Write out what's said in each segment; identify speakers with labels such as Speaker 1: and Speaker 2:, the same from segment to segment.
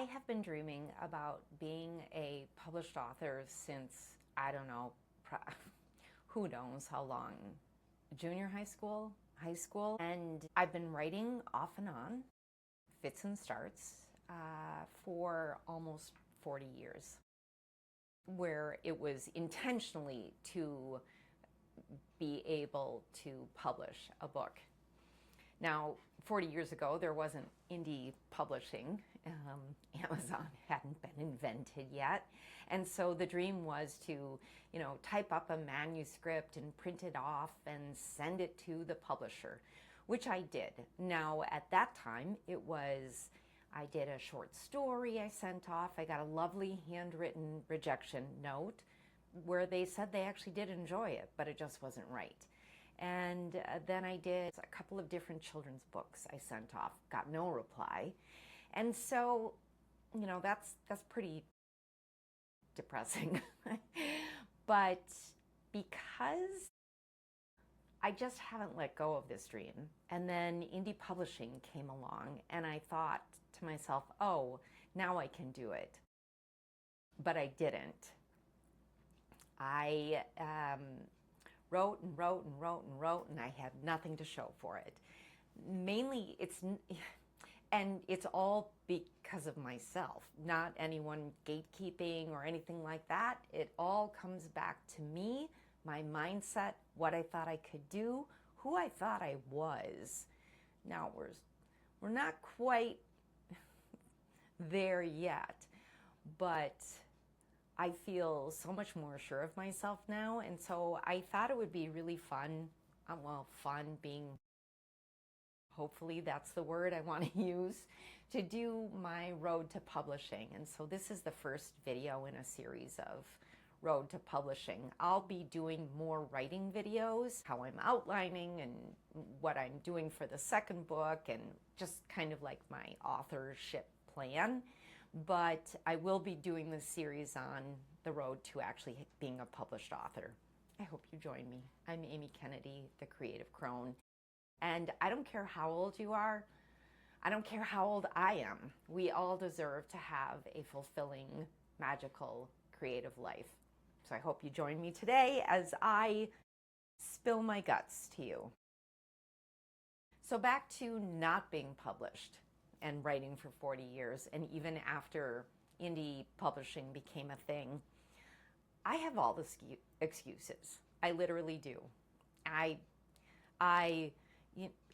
Speaker 1: have been dreaming about being a published author since, I don't know, who knows how long, junior high school. And I've been writing off and on, fits and starts, for almost 40 years, where it was intentionally to be able to publish a book. Now, 40 years ago, there wasn't indie publishing. Amazon hadn't been invented yet. And so the dream was to, type up a manuscript and print it off and send it to the publisher, which I did. Now, at that time, I did a short story I sent off. I got a lovely handwritten rejection note where they said they actually did enjoy it, but it just wasn't right. And then I did a couple of different children's books I sent off, got no reply. And so, that's pretty depressing. But because I just haven't let go of this dream, and then indie publishing came along, and I thought to myself, oh, now I can do it. But I didn't. I wrote and wrote and wrote and wrote, and I had nothing to show for it. Mainly, it's all because of myself, not anyone gatekeeping or anything like that. It all comes back to me, my mindset, what I thought I could do, who I thought I was. Now, we're not quite there yet, but I feel so much more sure of myself now. And so I thought it would be really fun, fun being, hopefully that's the word I want to use, to do my road to publishing. And so this is the first video in a series of road to publishing. I'll be doing more writing videos, how I'm outlining and what I'm doing for the second book, and just kind of like my authorship plan. But I will be doing this series on the road to actually being a published author. I hope you join me. I'm Amy Kennedy, the Creative Crone. And I don't care how old you are. I don't care how old I am. We all deserve to have a fulfilling, magical, creative life. So I hope you join me today as I spill my guts to you. So back to not being published and writing for 40 years, and even after indie publishing became a thing, I have all the excuses. I literally do. I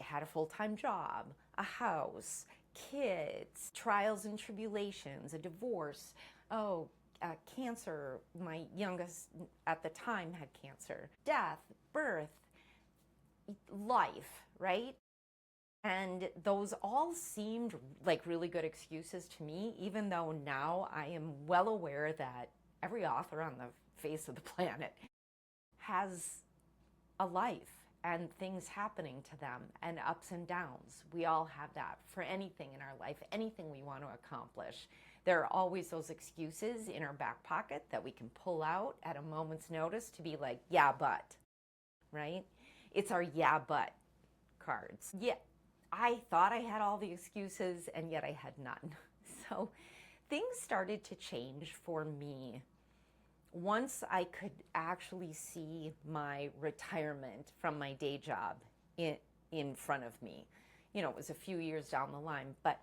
Speaker 1: had a full-time job, a house, kids, trials and tribulations, a divorce, cancer. My youngest at the time had cancer, death, birth, life, right? And those all seemed like really good excuses to me, even though now I am well aware that every author on the face of the planet has a life and things happening to them and ups and downs. We all have that for anything in our life, anything we want to accomplish. There are always those excuses in our back pocket that we can pull out at a moment's notice to be like, yeah, but, right? It's our yeah, but cards. Yeah, I thought I had all the excuses, and yet I had none. So things started to change for me once I could actually see my retirement from my day job in front of me. It was a few years down the line, but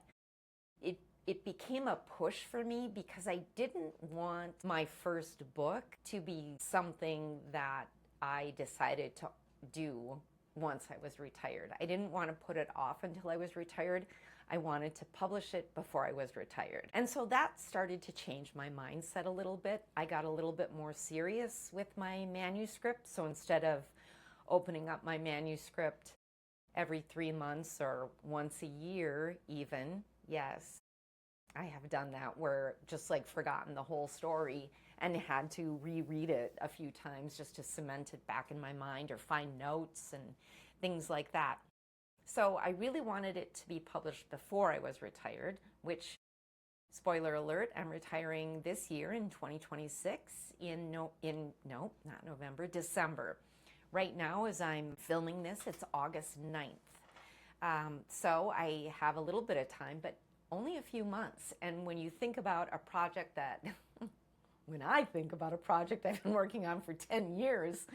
Speaker 1: it became a push for me because I didn't want my first book to be something that I decided to do once I was retired. I didn't want to put it off until I was retired. I wanted to publish it before I was retired. And so that started to change my mindset a little bit. I got a little bit more serious with my manuscript. So instead of opening up my manuscript every 3 months or once a year even, yes, I have done that, where just like forgotten the whole story and had to reread it a few times just to cement it back in my mind or find notes and things like that. So I really wanted it to be published before I was retired, which, spoiler alert, I'm retiring this year in 2026 December. Right now, as I'm filming this, it's August 9th. So I have a little bit of time, but only a few months. And when you think about a project that, when I think about a project I've been working on for 10 years,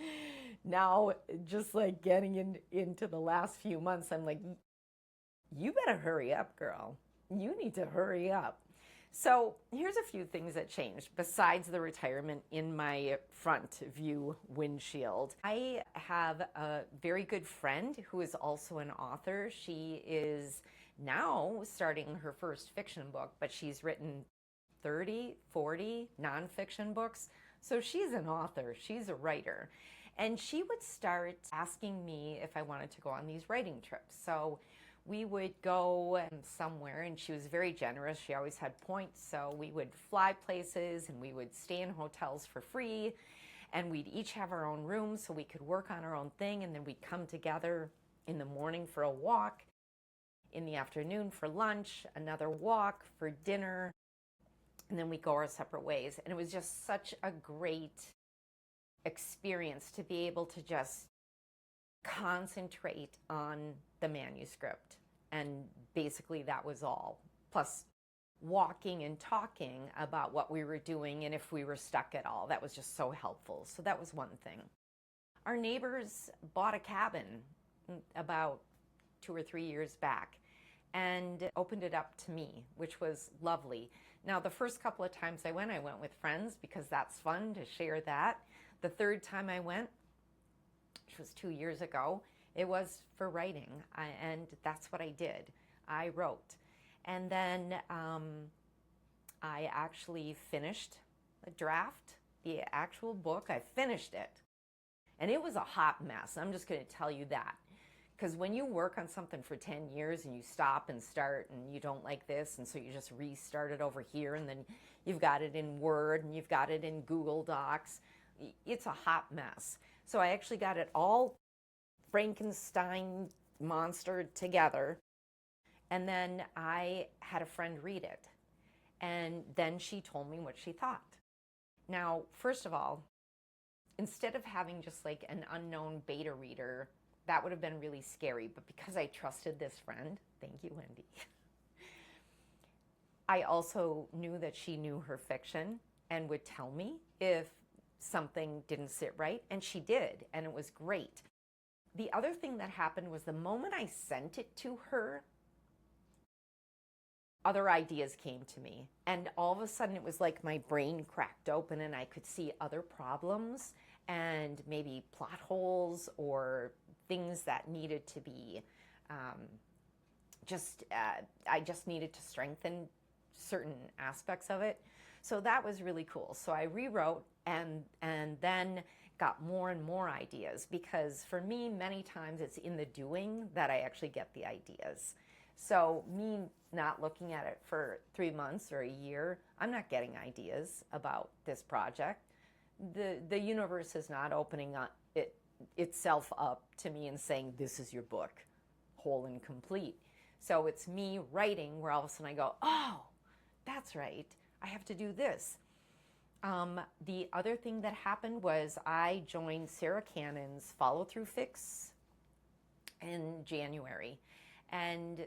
Speaker 1: now just like getting into the last few months, I'm like, you better hurry up, girl. You need to hurry up. So here's a few things that changed besides the retirement in my front view windshield. I have a very good friend who is also an author. She is now starting her first fiction book, but she's written 30, 40 nonfiction books. So she's an author, she's a writer. And she would start asking me if I wanted to go on these writing trips. So we would go somewhere, and she was very generous. She always had points, so we would fly places and we would stay in hotels for free, and we'd each have our own rooms so we could work on our own thing, and then we'd come together in the morning for a walk, in the afternoon for lunch, another walk for dinner, and then we'd go our separate ways. And it was just such a great experience to be able to just concentrate on the manuscript, and basically that was all, plus walking and talking about what we were doing and if we were stuck at all. That was just so helpful. So that was one thing. Our neighbors bought a cabin about 2 or 3 years back and opened it up to me, which was lovely. Now, the first couple of times I went with friends because that's fun to share that. The third time I went, which was 2 years ago, it was for writing, and that's what I did. I wrote. And then I actually finished a draft, the actual book. I finished it. And it was a hot mess. I'm just going to tell you that. Because when you work on something for 10 years and you stop and start and you don't like this, and so you just restart it over here, and then you've got it in Word and you've got it in Google Docs, it's a hot mess. So I actually got it all Frankenstein monstered together, and then I had a friend read it, and then she told me what she thought. Now, first of all, instead of having just like an unknown beta reader, that would have been really scary, but because I trusted this friend, thank you, Wendy, I also knew that she knew her fiction and would tell me if something didn't sit right, and she did, and it was great. The other thing that happened was the moment I sent it to her, other ideas came to me, and all of a sudden it was like my brain cracked open and I could see other problems and maybe plot holes or things that needed to be I just needed to strengthen certain aspects of it. So that was really cool. So I rewrote and then got more and more ideas, because for me, many times it's in the doing that I actually get the ideas. So me not looking at it for 3 months or a year, I'm not getting ideas about this project. The universe is not opening up itself up to me and saying, this is your book, whole and complete. So it's me writing where all of a sudden I go, oh, that's right, I have to do this. The other thing that happened was I joined Sarah Cannon's Follow Through Fix in January, and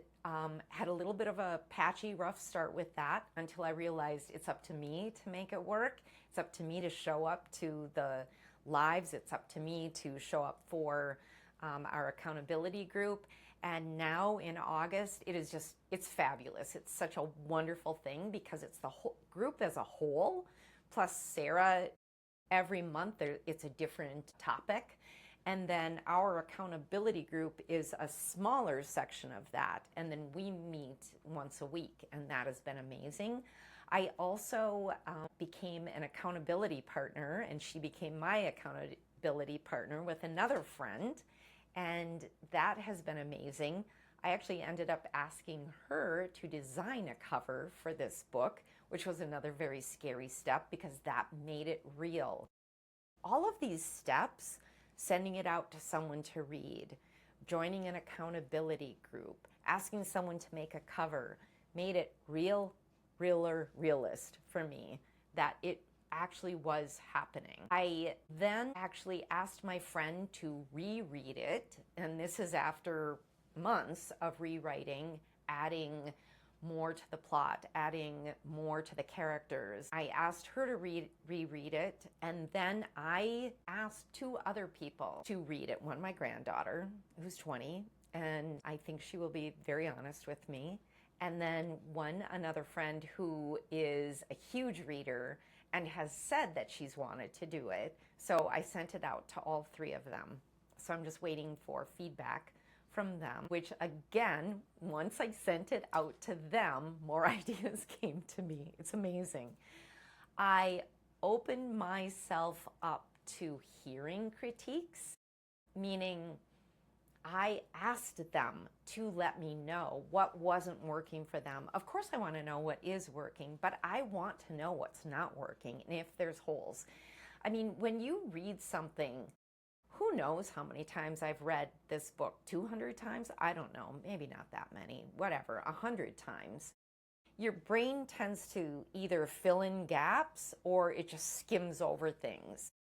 Speaker 1: had a little bit of a patchy, rough start with that until I realized it's up to me to make it work. It's up to me to show up to the lives. It's up to me to show up for our accountability group. And now in August, it's fabulous. It's such a wonderful thing because it's the whole group as a whole, plus Sarah. Every month it's a different topic. And then our accountability group is a smaller section of that. And then we meet once a week, and that has been amazing. I also became an accountability partner, and she became my accountability partner with another friend. And that has been amazing. I actually ended up asking her to design a cover for this book, which was another very scary step because that made it real. All of these steps, sending it out to someone to read, joining an accountability group, asking someone to make a cover, made it realist for me that it actually was happening. I then actually asked my friend to reread it, and this is after months of rewriting, adding more to the plot, adding more to the characters. I asked her to reread it, and then I asked two other people to read it. One, my granddaughter, who's 20, and I think she will be very honest with me. And then another friend who is a huge reader and has said that she's wanted to do it. So I sent it out to all three of them. So I'm just waiting for feedback from them, which again, once I sent it out to them, more ideas came to me. It's amazing. I opened myself up to hearing critiques, meaning I asked them to let me know what wasn't working for them. Of course, I want to know what is working, but I want to know what's not working and if there's holes. I mean, when you read something, who knows how many times I've read this book? 200 times? I don't know, maybe not that many, whatever, 100 times. Your brain tends to either fill in gaps or it just skims over things.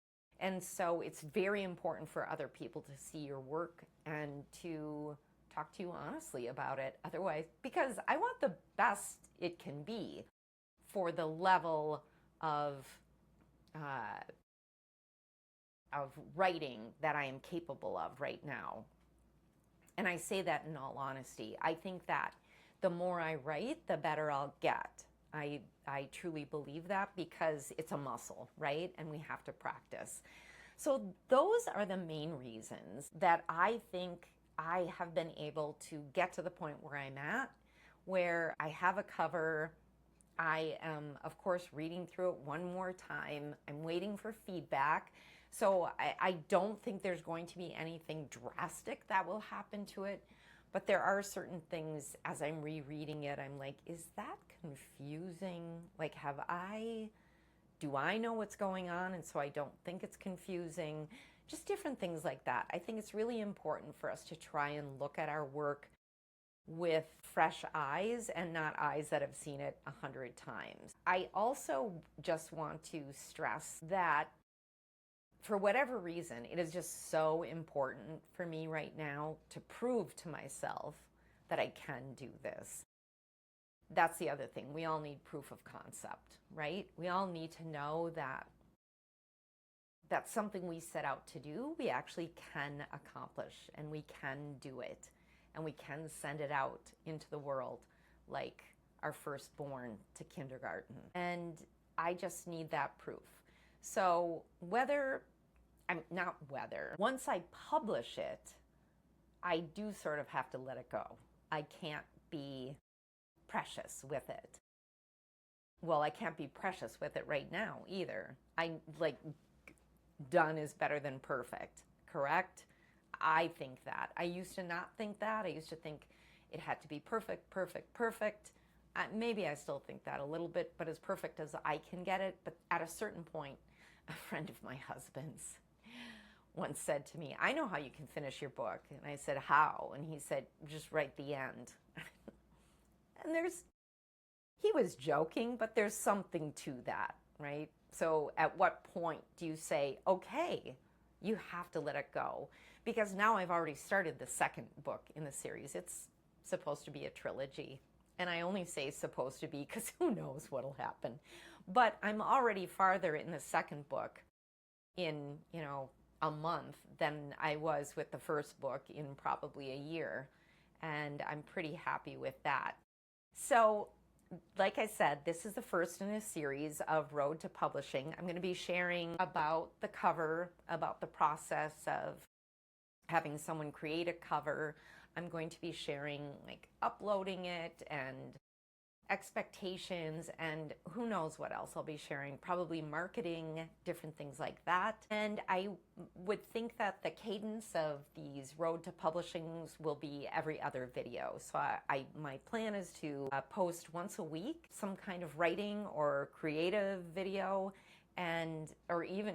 Speaker 1: And so it's very important for other people to see your work and to talk to you honestly about it. Otherwise, because I want the best it can be for the level of writing that I am capable of right now. And I say that in all honesty. I think that the more I write, the better I'll get. I truly believe that because it's a muscle, right? And we have to practice. So those are the main reasons that I think I have been able to get to the point where I'm at, where I have a cover. I am, of course, reading through it one more time. I'm waiting for feedback. So I don't think there's going to be anything drastic that will happen to it. But there are certain things as I'm rereading it, I'm like, is that confusing? Like, do I know what's going on? And so I don't think it's confusing. Just different things like that. I think it's really important for us to try and look at our work with fresh eyes and not eyes that have seen it 100 times. I also just want to stress that for whatever reason, it is just so important for me right now to prove to myself that I can do this. That's the other thing. We all need proof of concept, right? We all need to know that that's something we set out to do, we actually can accomplish, and we can do it, and we can send it out into the world like our firstborn to kindergarten. And I just need that proof. So once I publish it, I do sort of have to let it go. I can't be precious with it. Well, I can't be precious with it right now either. Done is better than perfect, correct? I think that. I used to not think that. I used to think it had to be perfect, perfect, perfect. Maybe I still think that a little bit, but as perfect as I can get it. But at a certain point, a friend of my husband's once said to me, I know how you can finish your book. And I said, how? And he said, just write the end. And he was joking, but there's something to that, right? So at what point do you say, okay, you have to let it go? Because now I've already started the second book in the series. It's supposed to be a trilogy. And I only say supposed to be because who knows what'll happen. But I'm already farther in the second book in, a month than I was with the first book in probably a year. And I'm pretty happy with that. So, like I said, this is the first in a series of Road to Publishing. I'm going to be sharing about the cover, about the process of having someone create a cover. I'm going to be sharing uploading it and expectations and who knows what else I'll be sharing, probably marketing, different things like that. And I would think that the cadence of these Road to Publishings will be every other video. So my plan is to post once a week some kind of writing or creative video, or even,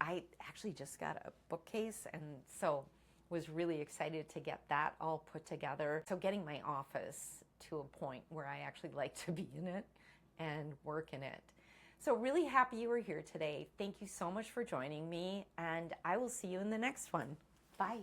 Speaker 1: I actually just got a bookcase, and so was really excited to get that all put together. So getting my office to a point where I actually like to be in it and work in it. So really happy you were here today. Thank you so much for joining me, and I will see you in the next one. Bye.